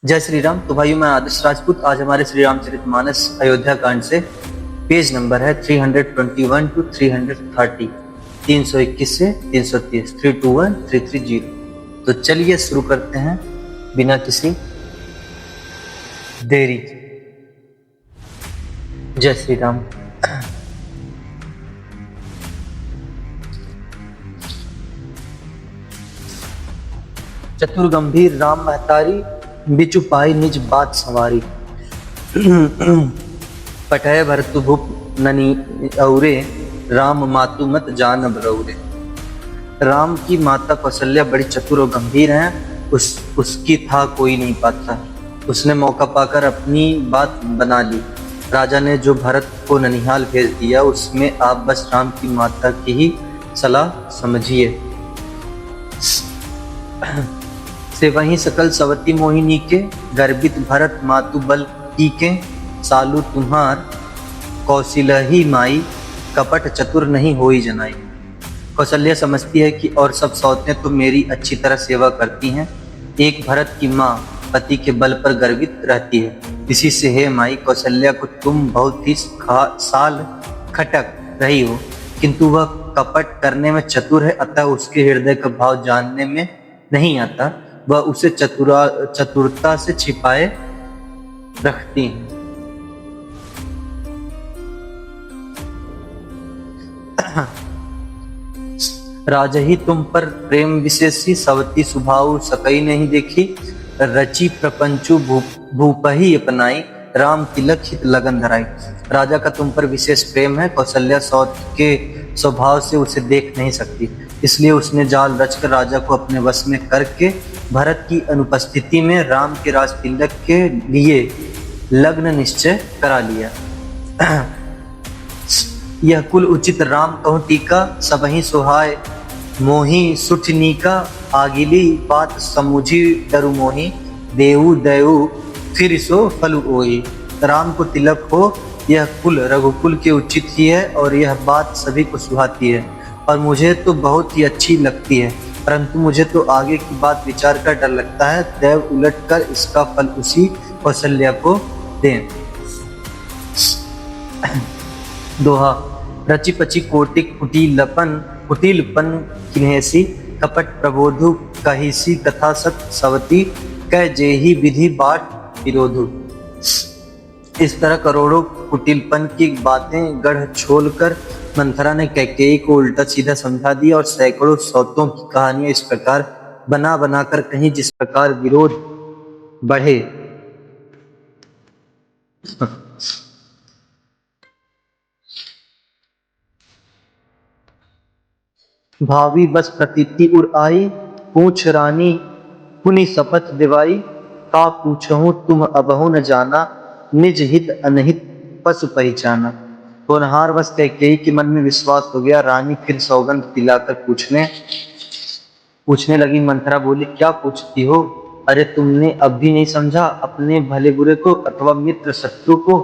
जय श्री राम। तो भाइयों, मैं आदर्श राजपूत। आज हमारे श्री रामचरितमानस अयोध्या कांड से पेज नंबर है 321 टू 330, 321 से 330, 321 330। तो चलिए शुरू करते हैं बिना किसी देरी के। जय श्री राम। चतुर गंभीर राम महतारी, बिचु पाई निज बात संवारी। पठय भरतु भूप ननी औरे, राम मातु मत जान बरौरे। राम की माता कौशल्या बड़ी चतुर और गंभीर हैं। उसकी था कोई नहीं पाता। उसने मौका पाकर अपनी बात बना ली। राजा ने जो भरत को ननिहाल भेज दिया, उसमें आप बस राम की माता की ही सलाह समझिए। से वहीं सकल सवती मोहिनी के, गर्भित भरत मातु बल टीके। सालू तुम्हार कौशलही माई, कपट चतुर नहीं होई जनाई। कौशल्या समझती है कि और सब सौतें तो मेरी अच्छी तरह सेवा करती हैं, एक भरत की माँ पति के बल पर गर्वित रहती है। इसी से हे माई कौशल्या को तुम बहुत ही साल खटक रही हो, किंतु वह कपट करने में चतुर है, अतः उसके हृदय का भाव जानने में नहीं आता। वह उसे चतुरता से छिपाए रखती हैं। राजा ही तुम पर प्रेम विशेषी, सवती सुभाव सकई नहीं देखी। रची प्रपंचु भूपही अपनाई, राम तिलक हित लगन धराई। राजा का तुम पर विशेष प्रेम है। कौशल्या सौत के स्वभाव से उसे देख नहीं सकती, इसलिए उसने जाल रचकर राजा को अपने वश में करके भरत की अनुपस्थिति में राम के राज तिलक के लिए लग्न निश्चय करा लिया। यह कुल उचित राम कहूँ टीका, सबही सुहाय मोही सुठनीका। आगिली बात समुझी डरु मोही, देऊ दयु फिर सो फलु ओई। राम को तिलक हो, यह कुल रघुकुल के उचित ही है, और यह बात सभी को सुहाती है, और मुझे तो बहुत ही अच्छी लगती है। परंतु मुझे तो आगे की बात विचार कर डर लगता है। दैव उलट कर इसका फल उसी कौशल्या को दें। दोहा। रचि पचि कोटिक कुटिलपन किन्हेसी, कपट प्रबोधु कहिसी कथा सत सवती। कह जेहि विधि बाट विरोधु। इस तरह करोड़ों कुटिलपन की बातें गढ़ छोलकर मंथरा ने कैकेयी को उल्टा सीधा समझा दिया, और सैकड़ों सौतों की कहानियां इस प्रकार बना बनाकर कहीं जिस प्रकार विरोध बढ़े। भावी बस प्रतीति उर आई, पूछ रानी पुनि शपथ दिवाई। का पूछहूँ तुम अबहु न जाना, निज हित अनहित पशु पहचाना। होनहार बस कैकेयी के मन में विश्वास हो गया। रानी फिर सौगंध दिलाकर पूछने लगी। मंथरा बोली, क्या पूछती हो? अरे तुमने अब भी नहीं समझा अपने भले बुरे को, अथवा मित्र शत्रु को?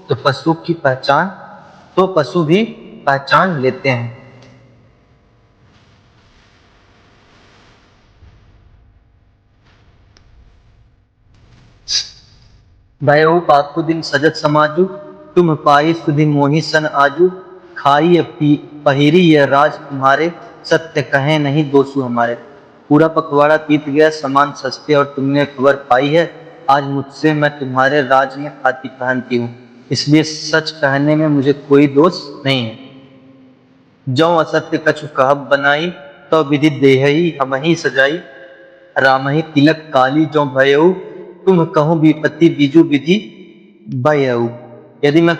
तो पशु भी पहचान लेते हैं। भयउ पाखु दिन सजत समाजु, तुम पाई सुधि मोहि सन आजू। खाई पहिरी यह राज तुम्हारे, सत्य कहे नहीं दोषु हमारे। पूरा पखवाड़ा बीत गया, सामान सस्ते, और तुमने खबर पाई है। आज मुझसे मैं तुम्हारे राज में खाती पहनती हूँ, इसलिए सच कहने में मुझे कोई दोष नहीं है। जौ असत्य कछु कहब बनाई, तो विधि देहई हमही सजाई। रामहि तिलक काली जौ भयउ, तुम कहूँ विपत्ति बीजू विधि भयउ। यदि मैं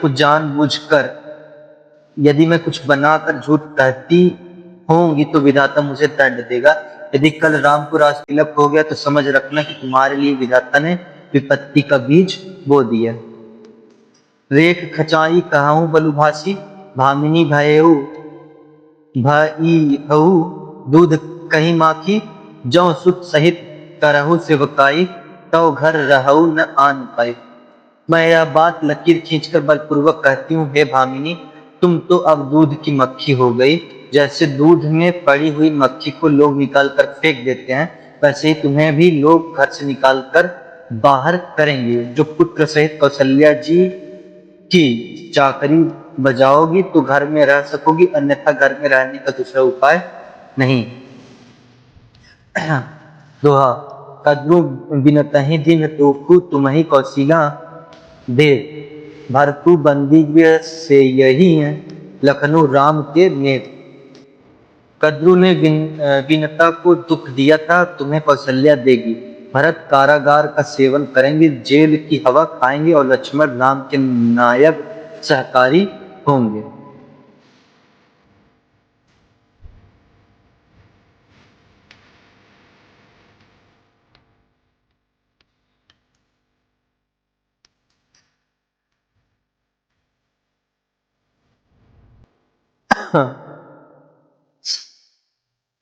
कुछ बनाकर झूठ कहती होंगी तो विधाता मुझे दंड देगा। यदि कल राम को राज तिलक हो गया तो समझ रखना कि तुम्हारे लिए विधाता ने विपत्ति का बीज बो दिया। रेख खचाई कहूँ बलुभाषी, भामिनी भयउ भईहउ दूध कहीं माखी। जौ सुत सहित करहु सेवकाई, तो घर रहु न आन पाई। मैं यह बात लकीर खींचकर बलपूर्वक कहती हूँ, हे भामिनी, तुम तो अब दूध की मक्खी हो गई। जैसे दूध में पड़ी हुई मक्खी को लोग निकाल कर फेंक देते हैं, वैसे ही तुम्हें भी लोग घर से निकाल कर बाहर करेंगे। जो पुत्र सहित कौशल्या जी की चाकरी बजाओगी तो घर में रह सकोगी, अन्यथा घर में रहने का दूसरा उपाय नहीं। दोहा, कद्रु बिनतहि दिन तोखु तुम्हि कौशिला दे, भरतु बंदी गृह से यही है लखनऊ राम के मेघ। कद्रु ने विनता को दुख दिया था, तुम्हें कौशल्या देगी। भरत कारागार का सेवन करेंगे, जेल की हवा खाएंगे, और लक्ष्मण राम के नायक सहकारी होंगे।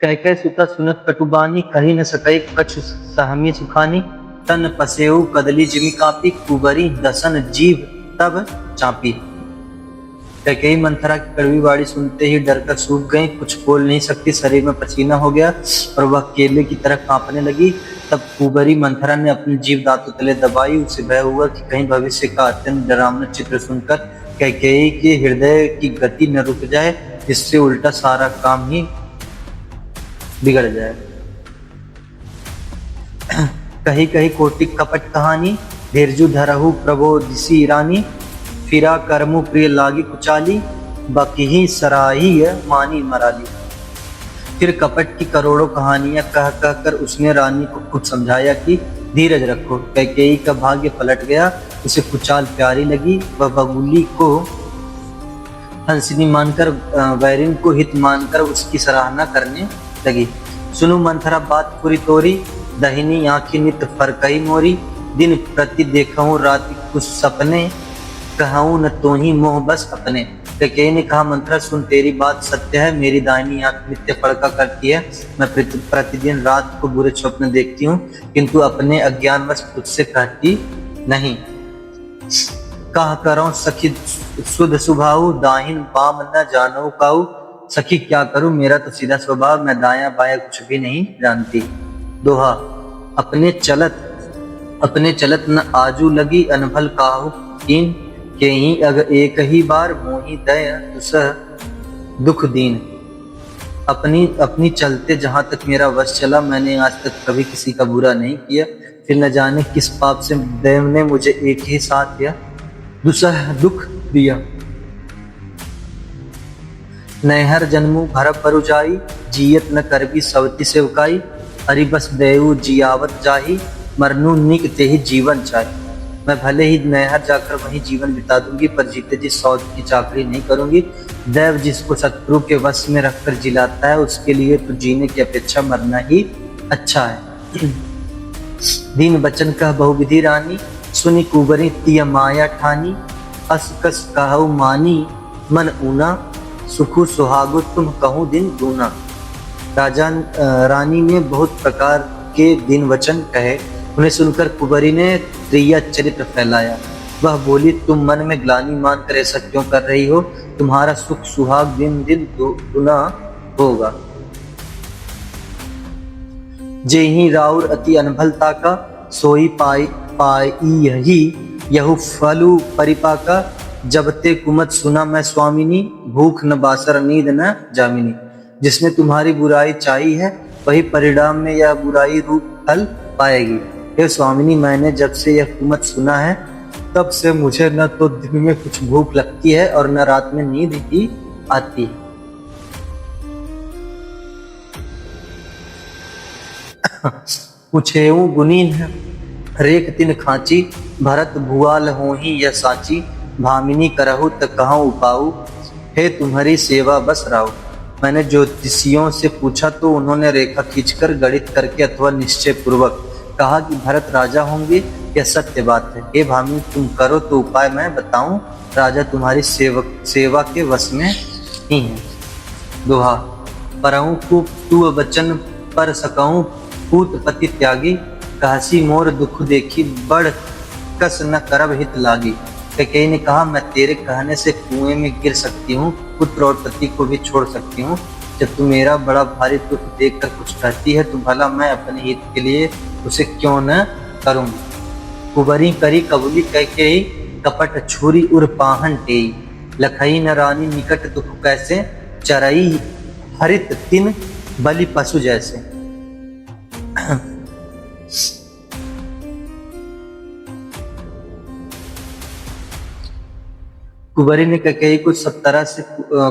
कह सुता सुनत कटुबानी, कही न सकै कछु सहमी सुखानी। तन पसेऊ कदली जिमि कापी, कुबरी दसन जीव तब चापी। कैकेयी मंथरा की कड़वी बाड़ी सुनते ही डरकर सूख गई, कुछ बोल नहीं सकती, शरीर में पसीना हो गया और वह केले की तरह कांपने लगी। तब कुबरी मंथरा ने अपनी जीभ दांतों तले दबाई। उसे भय हुआ कि कहीं भविष्य का अत्यंत डरावना चित्र सुनकर कैकेयी के हृदय की गति न रुक जाए, जिससे उल्टा सारा काम ही बिगड़ जाए। कही कही कोटिक कपट कहानी, धीरजु धरहु प्रबोधिसी रानी। फिरा कर्मु प्रिय लागी कुचाली, बकही सराही मानी मराली। फिर कपट की करोड़ों कहानियां कह कह कर उसने रानी को खुद समझाया कि धीरज रखो। कैकेयी का भाग्य पलट गया, उसे कुचाल प्यारी लगी। वह बगुली को हंसिनी मानकर, वैरिन को हित मानकर उसकी सराहना करने लगी। सुनु मंथरा बात पूरी तोरी, दहिनी आंखी नित फरकई मोरी। दिन प्रति देखूं राति कुछ सपने, कहूं न तो ही मोह बस अपने। कैकेयी ने कहा, मंथरा सुन, तेरी बात सत्य है, मेरी दाहिनी आंख नित्य फड़का करती है। मैं प्रतिदिन रात को बुरे स्वप्न देखती हूँ, किंतु अपने अज्ञानवश तुझसे कहती नहीं। कह करो सखी सुध सुभाऊ, दाहिन बाम न जानो काऊ। सखी क्या करूं, मेरा तो सीधा स्वभाव, मैं दाया बाया कुछ भी नहीं जानती। दोहा, अपने चलत न आजू लगी, अनभल काहू कीन। के ही अगर एक ही बार, मोही दया तुसह दुख दीन। अपनी चलते जहां तक मेरा वश चला, मैंने आज तक कभी किसी का बुरा नहीं किया। फिर न जाने किस पाप से देव ने मुझे एक ही साथ दिया, दुसह दुख दिया। नैहर जन्मू भर परु जाई, जियत न करबी सवती सेवकाई। हरि बस देऊ जियावत जाही, मरनू निक ते ही जीवन चाही। मैं भले ही नैहर जाकर वहीं जीवन बिता दूंगी, पर जीते जी सौत की चाकरी नहीं करूंगी। देव जिसको शत्रु के वश में रखकर जिलाता है, उसके लिए तो जीने की अपेक्षा मरना ही अच्छा है। दीन बचन कह बहुविधि रानी, सुनी कुबरी तिय माया ठानी। अस कस कहु मानी मन ऊना, सुखु सुहागु तुम कहूँ दिन दूना। राजा रानी ने बहुत प्रकार के दिन वचन कहे, उन्हें सुनकर कुबरी ने त्रिया चरित्र फैलाया। वह बोली, तुम मन में ग्लानि मानकर ऐसा क्यों कर रही हो, तुम्हारा सुख सुहाग दिन दिन दुना होगा। जेहि राउर अति अनभलता का, सोई पाई यही यहु फलु परिपाका। जब ते कुमत सुना मैं स्वामिनी, भूख न बासर नींद न जामिनी। जिसने तुम्हारी बुराई चाही है, वही परिणाम में यह बुराई रूप फल पाएगी। हे स्वामिनी, मैंने जब से यह कुमत सुना है, तब से मुझे न तो दिन में कुछ भूख लगती है और न रात में नींद ही आती। पूछेऊ गुनीन है रेख तिन खांची, भरत भुआल हो ही यह साची। भामिनी करहु त कहूँ उपाऊ, हे तुम्हारी सेवा बस राऊ। मैंने ज्योतिषियों से पूछा तो उन्होंने रेखा खींचकर गणित करके अथवा निश्चय पूर्वक कहा कि भरत राजा होंगे। यह सत्य बात है। हे भामिनी, तुम करो तो उपाय मैं बताऊं, राजा तुम्हारी सेवा के वश में ही है। दोहा, परहु को तू बचन पर सकऊं, पूत पति त्यागी। कहसी मोर दुख देखी, बड़ कस न करब हित लागी। कैकेयी ने कहा, मैं तेरे कहने से कुएं में गिर सकती हूँ, पुत्र और पति को भी छोड़ सकती हूँ। जब तू मेरा बड़ा भारी दुख देखकर कुछ कहती है, तो भला मैं अपने हित के लिए उसे क्यों न करूँ। कुबरी करी कबूली कैकेयी, कपट छुरी उर पाहन टेई। लखई न रानी निकट दुख कैसे, चरई हरित तिन बलि पशु जैसे। कुबरी ने कैकेयी को सब तरह से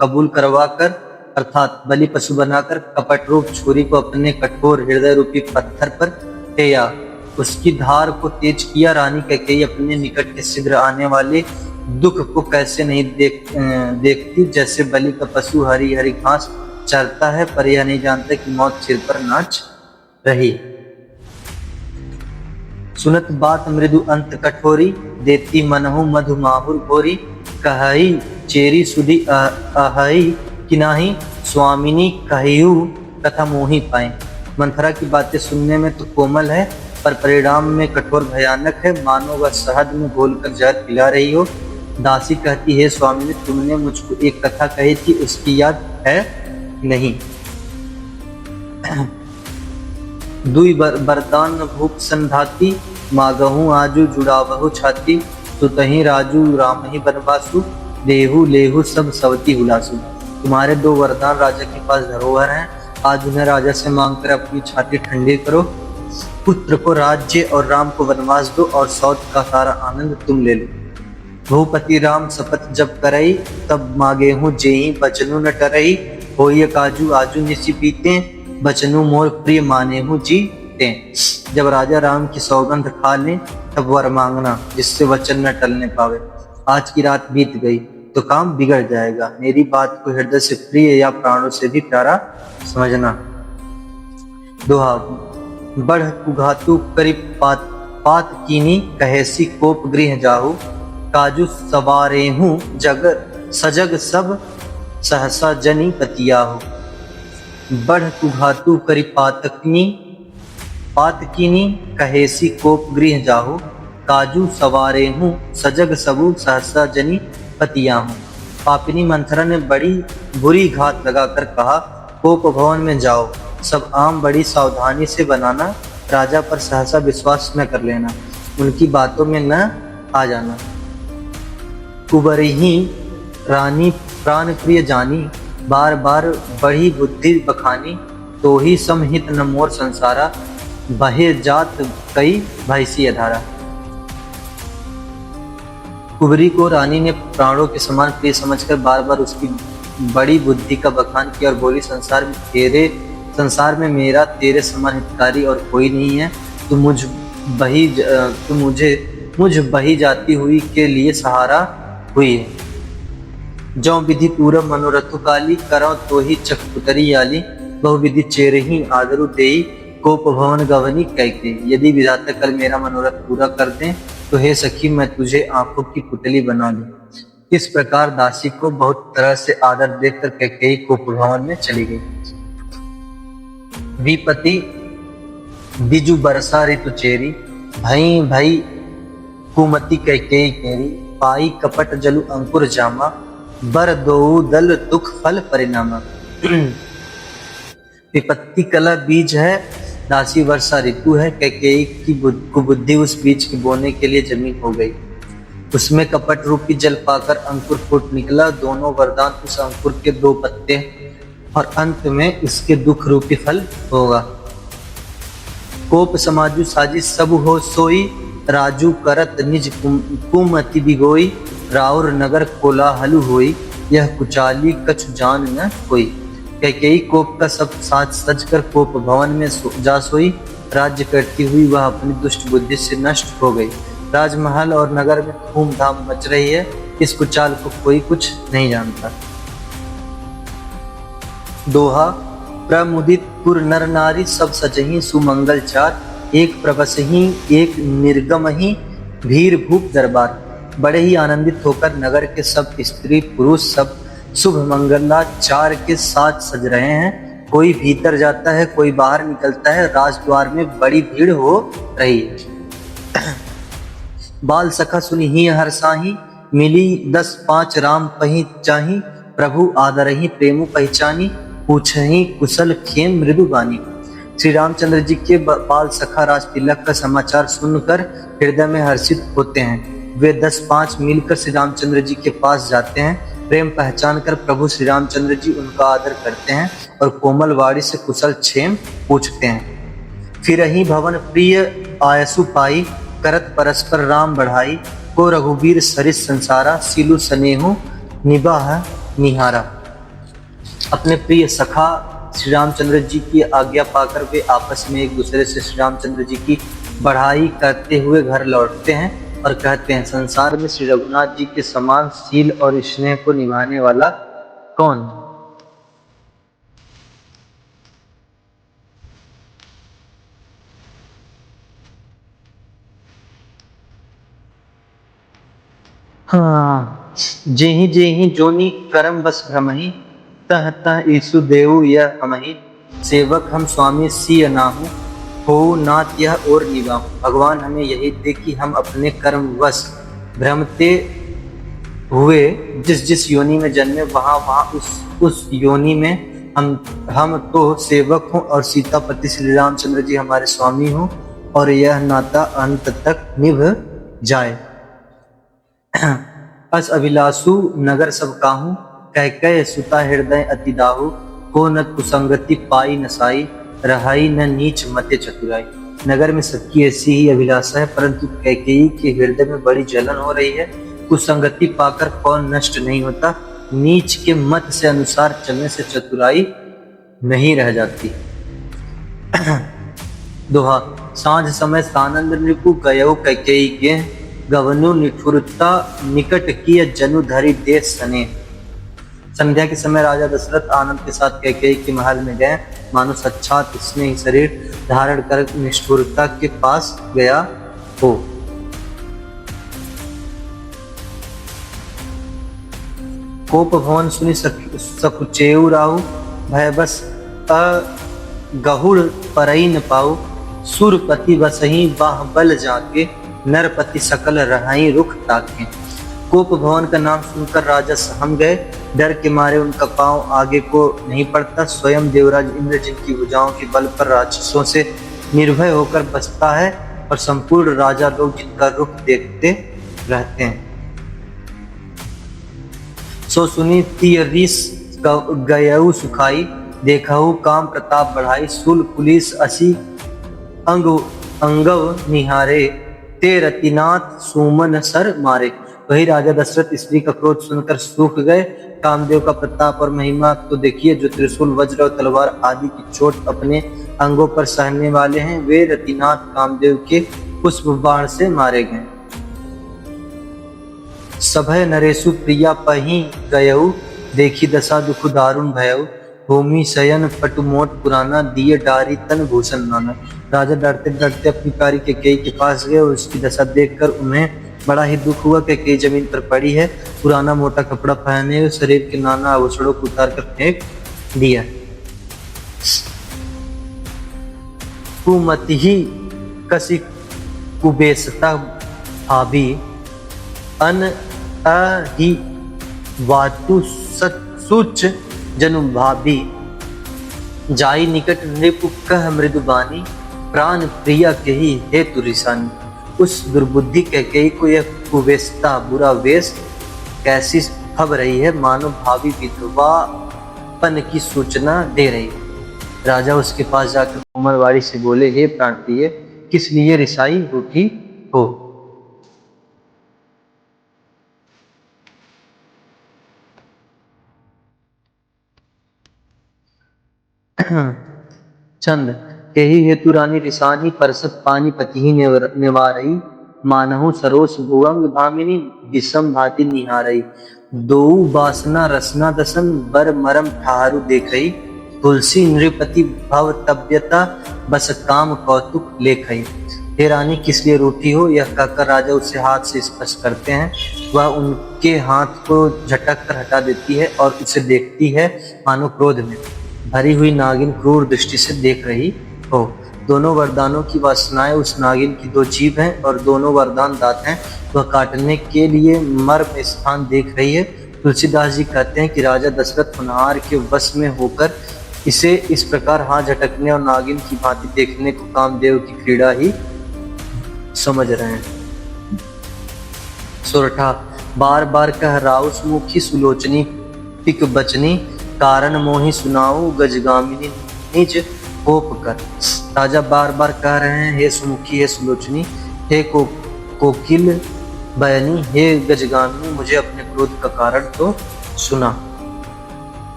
कबूल करवा कर अर्थात बलि पशु बनाकर कपट रूप छुरी को अपने कठोर हृदय रूपी पत्थर पर टेया। उसकी धार को तेज किया। रानी कैकेयी अपने निकट के शीघ्र आने वाले दुख को कैसे नहीं देखती, जैसे बलि का पशु हरी हरी घास चरता है पर यह नहीं जानता कि मौत सिर पर नाच रही। सुनत बात मृदु अंत कठोरी, देती मनहु मधु माहुर भोरी। कहई चेरी सुधी अहई किनाही, स्वामिनी कहियु कथा मोहि पाए। मंथरा की बातें सुनने में तो कोमल है पर परिणाम में कठोर भयानक है, मानो वह शहद में घोलकर जहर पिला रही हो। दासी कहती है, स्वामिनी तुमने मुझको एक कथा कही थी, उसकी याद है नहीं? दुई बरदान भूप संधाती, मागहू आजू जुड़ावहु छाती। सुतहि राजू रामहि बनवासु, देहु लेहु सब सवती हुलासु। तुम्हारे दो वरदान राजा के पास धरोहर हैं, आज उन्हें राजा से मांगकर अपनी छाती ठंडी करो। पुत्र को राज्य और राम को वनवास दो और सौत का सारा आनंद तुम ले लो। भूपति राम शपथ जब करई, तब मांगे हूँ जेहि बचनु न टरई। होइए काजू आजू निसी पीते, बचनु मोर प्रिय माने हूँ जीते। जब राजा राम की सौगंध खा लें तब वर मांगना, जिससे वचन न टलने पावे। आज की रात बीत गई तो काम बिगड़ जाएगा, मेरी बात को हृदय से प्रिय या प्राणों से भी प्यारा समझना। दोहा। बढ़ कुघातु करी पात कीनी, कहेसी कोप गृह जाहु। काजू सवारे हूँ जग सजग सब, सहसा जनी पतियाहु। बढ़ कुघातु करी पातकीनी, कहेसी कोप गृह जाहु। काजू सवारे हूँ सजग सबू, सहसा जनी पतियाहु। पापिनी मंथरा ने बड़ी बुरी घात लगाकर कहा, कोप भवन में जाओ, सब आम बड़ी सावधानी से बनाना, राजा पर सहसा विश्वास न कर लेना, उनकी बातों में न आ जाना। कुबरही रानी प्राण प्रिय जानी, बार बार बढ़ी बुद्धि बखानी। तो ही समहित न मोर संसारा, बहे जात कई भैसी अधारा। कुबरी को रानी ने प्राणों के समान प्रिय समझकर बार बार उसकी बड़ी बुद्धि का बखान किया और बोली, संसार में मेरा तेरे समान हितकारी और कोई नहीं है। तू मुझ बही जाती हुई के लिए सहारा हुई है। जौ विधि पूरब मनोरथु काली, करो तो ही चकपुतरी आली। बहु विधि चेरही आदरु देई, कोप भवन गवनी कैके। यदि विधाता कल मेरा मनोरथ पूरा कर दें तो हे सखी मैं तुझे आंखों की पुतली बना दूं। इस प्रकार दासी को बहुत तरह से आदर देकर कैकेयी कोप भवन में चली गई। विपति बिजु बरसा ऋतु चेरी, भई भई कुमति कैकेयी केरी। पाई कपट जलु अंकुर जामा, बर दो दल दुख फल परिणामा। विपत्ति कला बीज है, दासी वर्षा ऋतु है। कैकेयी की कुबुद्धि उस बीज के बोने के लिए जमीन हो गई। उसमें कपट रूपी जल पाकर अंकुर फूट निकला। दोनों वरदान उस अंकुर के दो पत्ते और अंत में इसके दुख रूपी फल होगा। कोप समाजु साजी सब हो सोई, राजू करत निज कुमति बिगोई। राउर नगर कोलाहलु होई, यह कुचाली कछु जान न कोई। कैकेयी कोप का सब साज सजकर कोप भवन में जा सोई। राज्य करती हुई वह अपनी दुष्ट बुद्धि से नष्ट हो गई। राजमहल और नगर में धूमधाम मच रही है, इस कुचाल को कोई कुछ नहीं जानता। दोहा। प्रमुदित पुर नर नारी, सब सजही सुमंगल चार। एक प्रवसही एक निर्गमही, भीर भूप दरबार। बड़े ही आनंदित होकर नगर के सब स्त्री पुरुष सब शुभ मंगलाचार के साथ सज रहे हैं। कोई भीतर जाता है, कोई बाहर निकलता है। राजद्वार में बड़ी भीड़ हो रही है। बाल सखा सुनिहि हरसाही, मिली 10-5 राम पही चाही। प्रभु आदरही प्रेमु पहचानी, पूछहि कुशल खेम मृदु बानी। श्री रामचंद्र जी के बाल सखा राज तिलक का समाचार सुनकर हृदय में हर्षित होते हैं। वे 10-5 मिलकर श्री रामचंद्र जी के पास जाते हैं। प्रेम पहचान कर प्रभु श्री रामचंद्र जी उनका आदर करते हैं और कोमल वाणी से कुशल क्षेम पूछते हैं। फिर ही भवन प्रिय आयसु पाई, करत परस्पर राम बढ़ाई, को रघुबीर सरिस संसारा, सिलु स्नेहु निबाह निहारा। अपने प्रिय सखा श्री रामचंद्र जी की आज्ञा पाकर वे आपस में एक दूसरे से श्री रामचंद्र जी की बढ़ाई करते हुए घर लौटते हैं और कहते हैं, संसार में श्री रघुनाथ जी के समान सील और स्नेह को निभाने वाला कौन? हाँ, जेहि जोनी करम बस भ्रमहि, तह तह ईसु देव यह हमहि, सेवक हम स्वामी सिय नाहु, हो नाथ यह और निगाहु। भगवान हमें यही दे कि हम अपने कर्म वश भ्रमते हुए जिस जिस योनि में जन्मे वहाँ उस योनि में हम तो सेवक हों और सीतापति श्री रामचंद्र जी हमारे स्वामी हों और यह नाता अंत तक निभ जाए। अस अभिलाषु नगर सब काहू, कह कह सुता हृदय अति दाहु, को न कुसंगति पाई नसाई, रहाई न नीच मते चतुराई। नगर में सबकी ऐसी ही अभिलाषा है, परंतु कैकेयी के हृदय में बड़ी जलन हो रही है। कुसंगति पाकर कौन नष्ट नहीं होता, नीच के मत से अनुसार चलने से चतुराई नहीं रह जाती। दोहा, सांझ समय सानंद नृपु गयो कैकेयी के, गवनु निठुरता निकट किय जनु धरि देश सने। संध्या के समय राजा दशरथ आनंद के साथ कैकेयी के महल में गए, मानो साक्षात स्नेह शरीर धारण कर निष्ठुरता के पास गया हो। कोप भवन सुनि सकुचेऊ राहु, भय बस अगहुड़ परई न पाऊ, सुरपति बसही बाहुबल जाके, नरपति सकल रहाई रुख ताके। कोप भवन का नाम सुनकर राजा सहम गए, डर के मारे उनका पांव आगे को नहीं पड़ता। स्वयं देवराज इंद्र जिनकी भुजाओं के बल पर राक्षसों से निर्भय होकर बसता है और संपूर्ण राजा लोग जिनका रुख देखते रहते हैं। सो सुनी तीरिस गयऊ सुखाई, देखहु काम प्रताप बढ़ाई, सुल पुलिस असी अंगव निहारे, ते रतिनाथ सुमन सर मारे। वही राजा दशरथ स्त्री का क्रोध सुनकर सूख गए। कामदेव का प्रताप और महिमा तो देखिए, जो त्रिशूल वज्र और तलवार आदि की चोट अपने अंगों पर सहने वाले हैं, वे रतिनाथ कामदेव के पुष्प बाण से मारे गए। सभय नरेशु प्रिया पही गयऊ, देखी दशा दुख दारुण भयऊ, भूमि शयन पटुमोट पुराना, दिए डारी तन भूषण नाना। राजा डरते डरते अपनी प्यारी कैकेयी के पास गए और उसकी दशा देखकर उन्हें बड़ा ही दुख हुआ। कैकेयी जमीन पर पड़ी है, पुराना मोटा कपड़ा पहने हुए, शरीर के नाना आभूषणों को उतार कर फेंक दिया। कुमति ही कसी कुबेसता भाभी, अन अहि वातु सुच जनु भाभी, जाई निकट नृपु कह मृदुबानी, प्राण प्रिया के ही हेतु रिसानी। उस दुर्बुद्धि कैकेयी को यह कुवेशता बुरा वेश कैसी खब रही है, मानो भावी विधवापन की सूचना दे रही है। राजा उसके पास जाकर कोमल वाणी से बोले, हे प्राण प्रिय, किस लिए रिसाई उठी हो? चंद, यही हेतु रानी रिसानी, परसत पानी पति ही निवारई, मानहु सरोस भुवंग भामिनी, विषम भाति निहारई। दो बासना रसना दसन, बर मरम ठाहरु देखई, तुलसी नृपति भव तब्यता, बस काम कौतुक लेखई। हे रानी, किस लिए रूठी हो? यह कहकर राजा उसे हाथ से स्पर्श करते हैं। वह उनके हाथ को झटक कर हटा देती है और उसे देखती है मानो क्रोध में भरी हुई नागिन क्रूर दृष्टि से देख रही हो। दोनों वरदानों की वासनाएं उस नागिन की दो जीभ हैं और दोनों वरदान दांत हैं। वह काटने के लिए मर्म स्थान देख रही है। तुलसीदास जी कहते हैं कि राजा दशरथ होनहार के वश में होकर इसे इस प्रकार हाथ झटकने और नागिन की भांति देखने को कामदेव की क्रीड़ा ही समझ रहे हैं। सोरठा बार बार कह राउस मुखी सुलोचनी पिक बचनी कारण मोहि सुनाऊ गजगामिनी निज कोप कर। राजा बार बार कह रहे हैं, हे सुमुखी, हे सुलोचनी, हे कोकिल बयनी, हे गजगामिनी, मुझे अपने क्रोध का कारण तो सुना।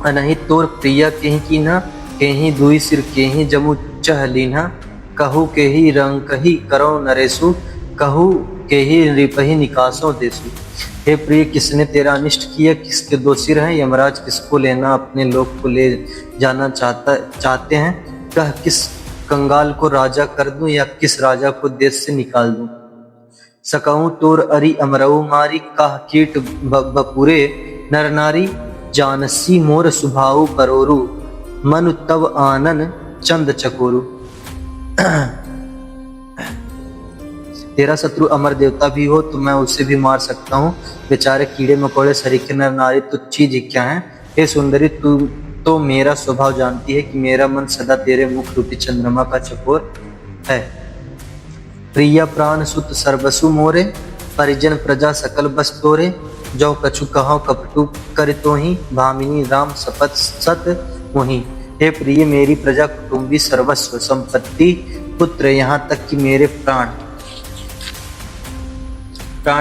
अनहि तोर प्रिया केहि कीन्हा, केहि दुई सिर केहि जमु चह लीन्हा, कहू केहि रंग कही करो नरेसु, कहू केहि रिपहि निकासों देसु। हे प्रिय, किसने तेरा अनिष्ट किया, किसके दो सिर हैं, यमराज किसको लेना अपने लोक को ले जाना चाहते हैं, कह किस कंगाल को राजा कर दूं या किस राजा को देश से निकाल दूं। सकऊं तोर अरि अमरऊ मारी, कह कीट बपुरे नर नारी, जानसी मोर सुभाऊ परोरु, मनु तव आनन चंद चकोरु। तेरा शत्रु अमर देवता भी हो तो मैं उसे भी मार सकता हूँ, बेचारे कीड़े मकोड़े सरीखे नर नारी तुच्छ चीज क्या है। हे सुंदरी, तू तो मेरा स्वभाव जानती है कि मेरा मन सदा तेरे मुख रूपी चंद्रमा का चकोर है। प्रिया प्राण सुत सर्वसु मोरे, परिजन प्रजा सकल बस तोरे, जो कछु कहो कपटू कर तो ही, भामिनी राम शपथ सत मोहि। हे प्रिय, मेरी प्रजा कुटुंबी सर्वस्व संपत्ति पुत्र यहाँ तक कि मेरे प्राण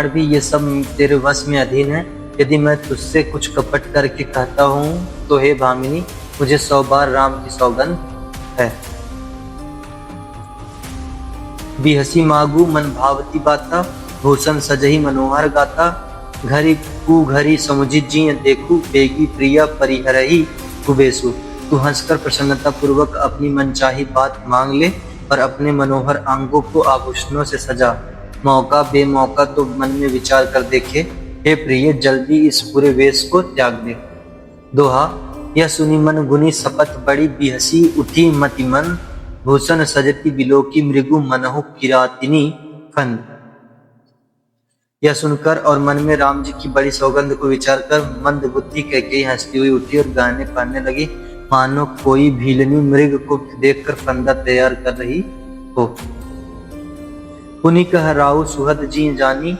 भी ये सब तेरे वश में अधीन है। यदि मैं तुझसे कुछ कपट करके कहता हूँ तो हे भामिनी, मुझे 100 बार राम की सौगंध है। बिहसी मागू मन भावती बाता, भूषण सजही मनोहर गाता, घरी कु घरी समुझी जी देखू, बेगी प्रिया परिहरही कुबेसु। तू हंसकर प्रसन्नता पूर्वक अपनी मनचाही बात मांग ले और अपने मनोहर अंगों को आभूषणों से सजा। मौका बेमौका तो मन में विचार कर देखे, हे प्रिय, जल्दी इस पूरे वेश को त्याग दे। दोहा यह सुनी मन गुनी शपथ बड़ी, बिहसी उठी मति मन, भूषण सजती बिलोकी मृगु मनहु किरातिनी फन। यह सुनकर और मन में राम जी की बड़ी सौगंध को विचार कर मंद बुद्धि कैकेयी हंसती हुई उठी और गाने पाने लगी, मानो कोई भीलनी मृग को देखकर फंदा तैयार कर रही हो। पुनि कह राउ सुहद जी जानी,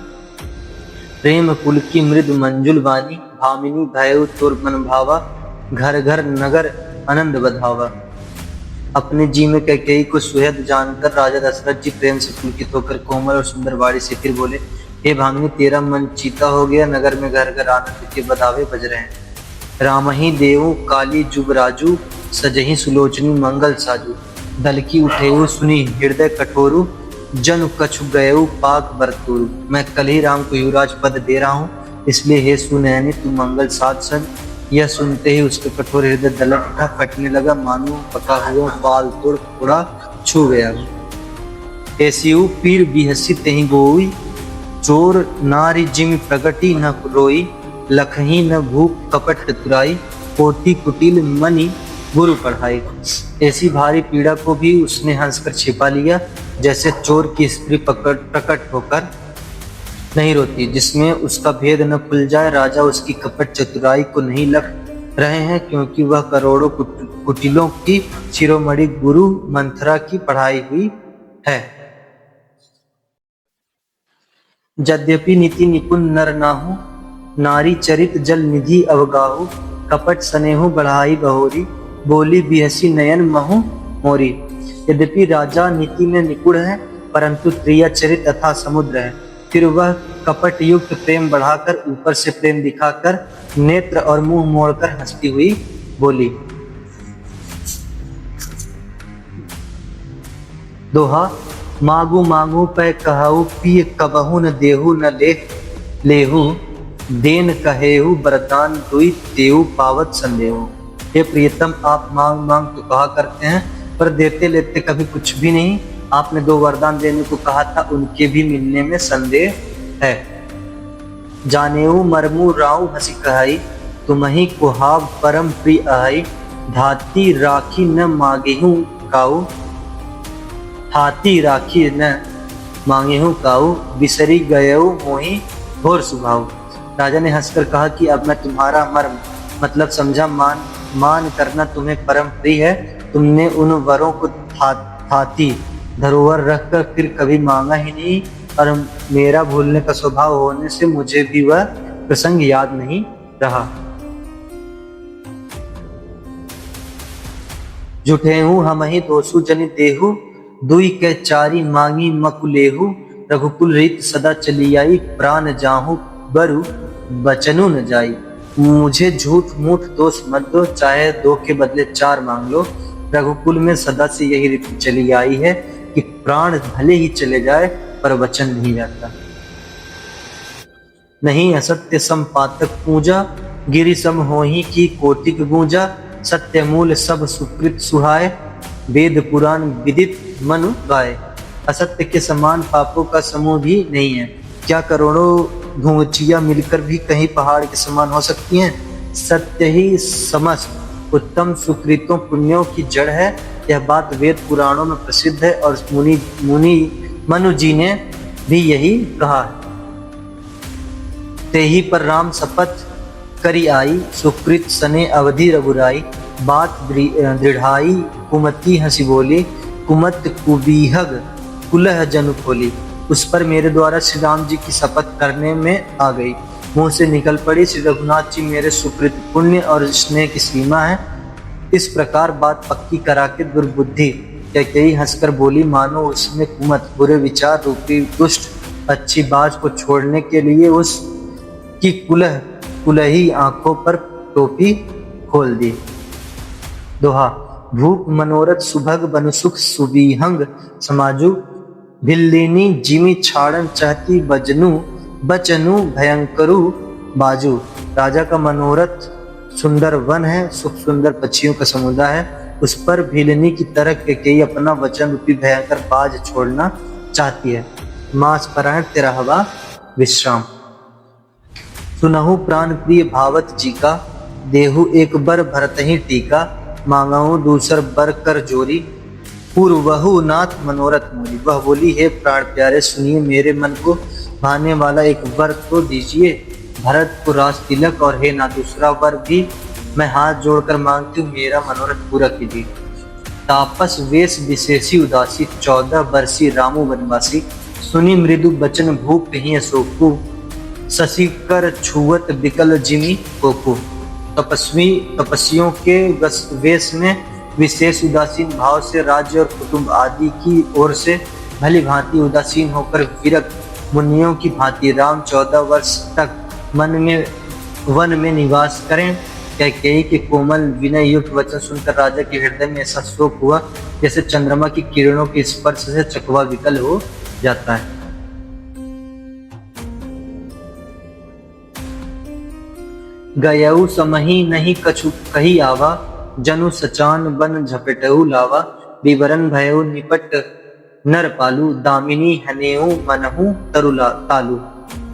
प्रेम पुल की मृद मंजुल वानी, भामिनी भयउ तोर मन भावा, घर घर नगर आनंद बधावा। अपने जी में कैकेयी को सुहद जानकर राजा दशरथ जी प्रेम से पुलकित होकर कोमल और सुंदर वाणी से फिर बोले, हे भामिनी, तेरा मन चीता हो गया, नगर में घर घर आनंद के बधावे बज रहे हैं। रामही देव काली जुग राजू, सजही सुलोचनी मंगल साजू, दल की उठेऊ सुनी हृदय कठोरु, जन कछु गयऊ पाक बरतुरु। मैं कल ही राम को युवराज पद दे रहा हूँ, इसलिए हे सुनैनी तू मंगल साध सज। यह सुनते ही उसके कठोर हृदय दलक उठा, फटने लगा, मानो पका हुआ पाल तोड़ थोड़ा छू गया। ऐसियु पीर बिहसी तेहि गोई, चोर नारी जिम प्रगति न रोई, लखही न भूप कपट तुराई, कोटि कुटिल मनि गुरु पढ़ाई। ऐसी भारी पीड़ा को भी उसने हंसकर छिपा लिया, जैसे चोर की स्त्री प्रकट होकर नहीं रोती, जिसमें उसका भेद न खुल जाए। राजा उसकी कपट चतुराई को नहीं लग रहे हैं, क्योंकि वह करोड़ों कुटिलों की शिरोमणि गुरु मंथरा की पढ़ाई हुई है। यद्यपि नीति निपुण नर नाहु, नारी चरित जल निधि अवगाहु, कपट स्नेहु बढ़ाई बहोरी, बोली बिहसी नयन महु मोरी। यद्यपि राजा नीति में निपुण है, परंतु प्रिया चरित तथा समुद्र है। फिर वह कपट युक्त प्रेम बढ़ाकर ऊपर से प्रेम दिखाकर नेत्र और मुंह मोड़कर हंसती हुई बोली। दोहा मांगू मांगू पै कहऊ, पिय कबहू न देहू न लेहू, देन कहेहू वरदान दुई, तेऊ पावत संदेहू। हे प्रियतम, आप मांग मांग तो कहा करते हैं, पर देते लेते कभी कुछ भी नहीं। आपने 2 वरदान देने को कहा था, उनके भी मिलने में संदेह है। जानेऊ मरमू राऊ हंसी कहाई, तुम्ही कुहाब परम प्रिय आई, धाती राखी न मांगेहू काऊ, हाथी राखी न मांगेहू काऊ, बिसरी गयऊ मोहि घोर सुभाव। राजा ने हंसकर कहा कि अब मैं तुम्हारा मर्म मतलब समझा, मान मान करना तुम्हें परम प्रिय है, तुमने उन वरों को थाती धरोहर रखकर फिर कभी मांगा ही नहीं, और मेरा भूलने का स्वभाव होने से मुझे भी वह प्रसंग याद नहीं रहा। जुठे हूँ हम ही दोसु जनि देहु, दुई के चारी मांगी मकुलेहु, रघुकुल रीत सदा चली आई, प्राण जाहू बरु बचनु न जाई। मुझे झूठ मूठ दोष मत दो, चाहे 2 के बदले 4 मांग लो। रघुकुल में सदा से यही रीति चली आई है कि प्राण भले ही चले जाए पर वचन नहीं जाता। नहीं असत्य संपातक पूजा, गिरि सम होहि की कोटिक गूंजा, सत्य मूल सब सुकृत सुहाय, वेद पुराण विदित मनु गाय। असत्य के समान पापों का समूह भी नहीं है, क्या करोड़ों घुंघचियां मिलकर भी कहीं पहाड़ के समान हो सकती हैं। सत्य ही समस्त उत्तम सुकृतों पुण्यों की जड़ है, यह बात वेद पुराणों में प्रसिद्ध है और मनु जी ने भी यही कहा है। तेही पर राम शपथ करी आई, सुकृत सने अवधि रघुराई, बात दृढ़ाई कुमति हंसी बोली, कुमत कुबीहग कुलह जनु खोली। उस पर मेरे द्वारा श्री राम जी की शपथ करने में आ गई, मुंह से निकल पड़ी, श्री रघुनाथ जी मेरे सुकृत पुण्य और स्नेह की सीमा है। इस प्रकार बात पक्की करा के दुर्बुद्धि कैकेयी हंसकर बोली, मानो उसमें कुमत बुरे विचार रूपी दुष्ट अच्छी बाज को छोड़ने के लिए उसकी कुलही आंखों पर टोपी खोल दी। दोहा। भूप मनोरथ सुभग बनुसुख सुविहंग समाजु, भिल्लिनी जिमी छाड़न चाहती बचनु भयंकरु बाजू। राजा का मनोरथ सुंदर वन है, सुख सुंदर पक्षियों का समुदाय है, उस पर भिलनी की तरह कैकेयी अपना वचन रूपी भयंकर बाज छोड़ना चाहती है। मास परायण तेरा हवा विश्राम। सुनहु प्राण प्रिय भावत जी का, देहु एक बर भरत ही टीका, मांगाऊ दूसर बर कर जोरी, पूर्वहु नाथ मनोरथ मोरी। वह बोली, हे प्राण प्यारे सुनिए, मेरे मन को भाने वाला एक वर तो दीजिए, भरत को राज तिलक, और हे ना दूसरा वर भी मैं हाथ जोड़कर मांगती हूँ, मेरा मनोरथ पूरा कीजिए। तापस वेश विशेषी उदासी, 14 वर्षीय रामू वनवासी, सुनी मृदु बचन भूप ही शोकु, शशि कर छुअत बिकल जिमी कोकु। तपस्वियों के वेश में विशेष उदासीन भाव से राज्य और कुटुंब आदि की ओर से भली भांति उदासीन होकर विरक्त मुनियों की भांति राम 14 वर्ष तक वन में निवास करें। कैकेयी के कोमल विनय युक्त वचन सुनकर राजा के हृदय में ऐसा शोक हुआ जैसे चंद्रमा की किरणों के स्पर्श से चकवा विकल हो जाता है। गयऊ समही नहीं कछु कही आवा, जनु सचान बन झपेटऊ लावा, विवरण भयऊ निपट नर पालू, दामिनी हनेऊ मनहू तालू।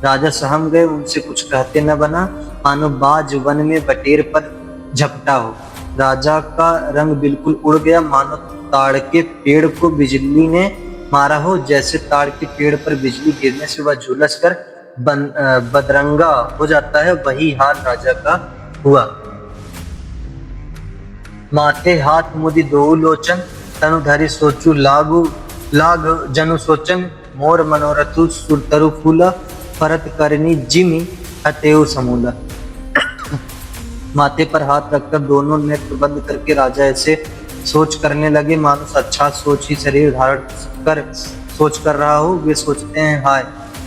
राजा सहम गए, उनसे कुछ कहते न बना, मानो बाज वन में बटेर पर झपटा हो। राजा का रंग बिल्कुल उड़ गया, मानो ताड़ के पेड़ को बिजली ने मारा हो। जैसे ताड़ के पेड़ पर बिजली गिरने से वह झुलस कर बदरंगा हो जाता है, वही हाल राजा का हुआ। माथे हाथ मुदि दो लोचन, तनु धरि सोचु लाग जनु सोचन, मोर मनोरथु सुरतरु फूला, परत करनी जिमी हतेउ समूला। माथे पर हाथ रखकर दोनों नेत्र बंद करके राजा ऐसे सोच करने लगे मानो साक्षात सोच ही शरीर धारण कर सोच कर रहा हो। वे सोचते हैं, हाय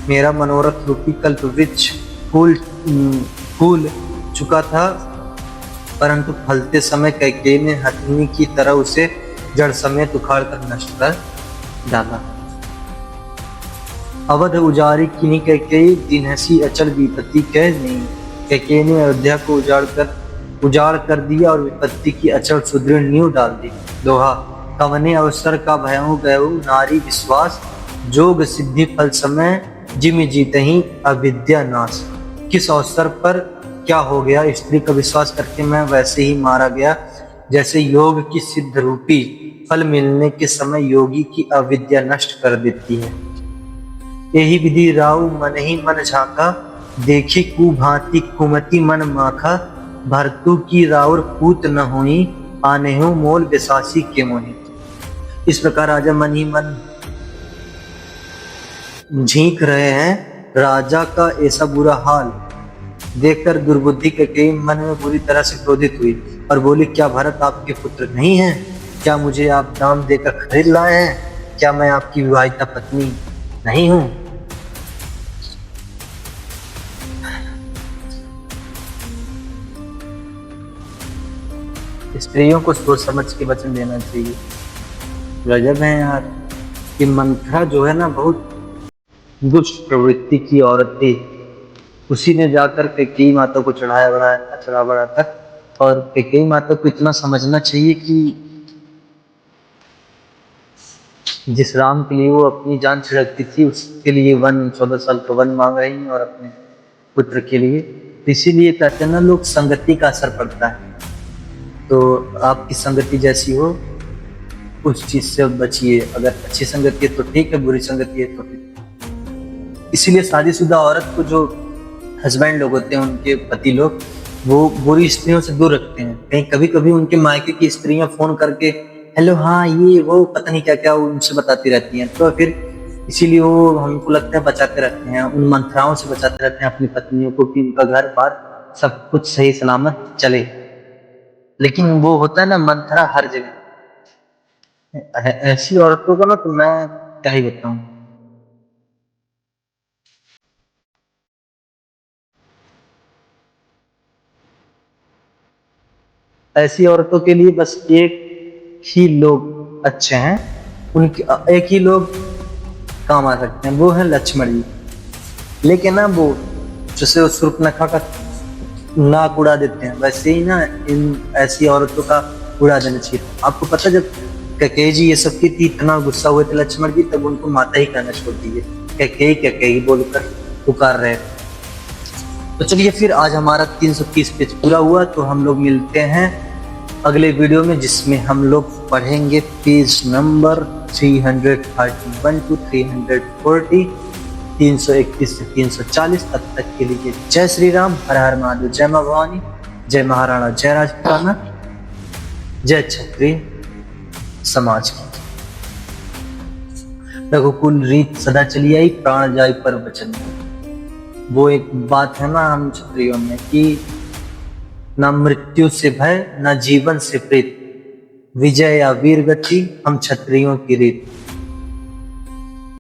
मेरा मनोरथ रूपी कल्प वृक्ष फूल चुका था, परंतु फलते समय कैकेयी ने हथिनी की तरह उसे जड़ समेत उखाड़ कर नष्ट कर डाला। अवध उजाड़ी किन्हीं कैकेयी, दिन हंसी अचल विपत्ति कह नहीं। कैकेयी ने अयोध्या को उजाड़ कर दिया और विपत्ति की अचल सुदृढ़ नींव डाल दी। दोहा। कवने अवसर का भयऊ गयऊ नारी विश्वास, जोग सिद्धि फल समय जिम जीतहि अविद्या नाश। किस अवसर पर क्या हो गया, स्त्री का विश्वास करके मैं वैसे ही मारा गया जैसे योग की सिद्ध रूपी फल मिलने के समय योगी की अविद्या नष्ट कर देती है। यही विधि राउ मन ही मन झाका, देखी कुभांति कुमति मन माखा, भरतू की राउर पूत न होई, आने हूँ मोल बेसासी के मोहि। इस प्रकार राजा मन ही मन झींक रहे हैं। राजा का ऐसा बुरा हाल देखकर दुर्बुद्धि कैकेयी मन में बुरी तरह से क्रोधित हुई और बोली, क्या भरत आपके पुत्र नहीं हैं? क्या मुझे आप दाम देकर खरीद लाए हैं? क्या मैं आपकी विवाहिता पत्नी नहीं हूं? स्त्रियों को सोच समझ के वचन देना चाहिए। गजब है यार, कि मंथरा जो है ना बहुत दुष्ट प्रवृत्ति की औरत थी। उसी ने जाकर कैकेयी माता को चढ़ा बढ़ाया तक। और कैकेयी माता को इतना समझना चाहिए कि जिस राम के लिए वो अपनी जान छिड़कती थी, उसके लिए 14 साल का वन मांग रही और अपने पुत्र के लिए। तो इसीलिए कहते हैं ना लोग, संगति का असर पड़ता है। तो आपकी संगति जैसी हो उस चीज से बचिए। अगर अच्छी संगति है तो ठीक है, बुरी संगति है तो ठीक। इसीलिए शादीशुदा औरत को जो हस्बैंड लोग होते हैं, उनके पति लोग, वो बुरी स्त्रियों से दूर रखते हैं। कहीं कभी कभी उनके मायके की स्त्रियां फोन करके हेलो हाँ ये वो पता नहीं क्या क्या उनसे बताती रहती हैं। तो फिर इसीलिए वो हमको लगता है बचाते रहते हैं, उन मंथराओं से बचाते रहते हैं अपनी पत्नियों को, कि उनका घर बार सब कुछ सही सलामत चले। लेकिन वो होता है ना मंथरा हर जगह। ऐसी औरतों को ना तो मैं क्या ही बताऊं। ऐसी औरतों के लिए बस एक ही लोग अच्छे हैं, उनके एक ही लोग काम आ सकते हैं, वो है लक्ष्मण जी। लेकिन ना वो जैसे वो शूर्पणखा का नाक उड़ा देते हैं, वैसे ही ना इन ऐसी औरतों का उड़ा देना चाहिए। आपको पता, जब कैकेयी जी ये सब की थी, इतना गुस्सा हुए थे लक्ष्मण जी, तब उनको माता ही कहना छोड़ दिए, कैकेयी कैकेयी बोलकर पुकार रहे। तो चलिए फिर आज हमारा 330 पेज पूरा हुआ। तो हम लोग मिलते हैं अगले वीडियो में, जिसमें हम लोग पढ़ेंगे पेज नंबर 331 टू 340, 331 से 340। तब तक के लिए जय श्री राम, हर हर महादेव, जय मां भवानी, जय महाराणा, जय राजपुताना, जय क्षत्रिय समाज की। रघुकुल रीत सदा चली आई, प्राण जाय पर वचन। वो एक बात है ना हम क्षत्रियों में, कि न मृत्यु से भय न जीवन से प्रीत, विजय या वीर गति हम क्षत्रियों की रीत।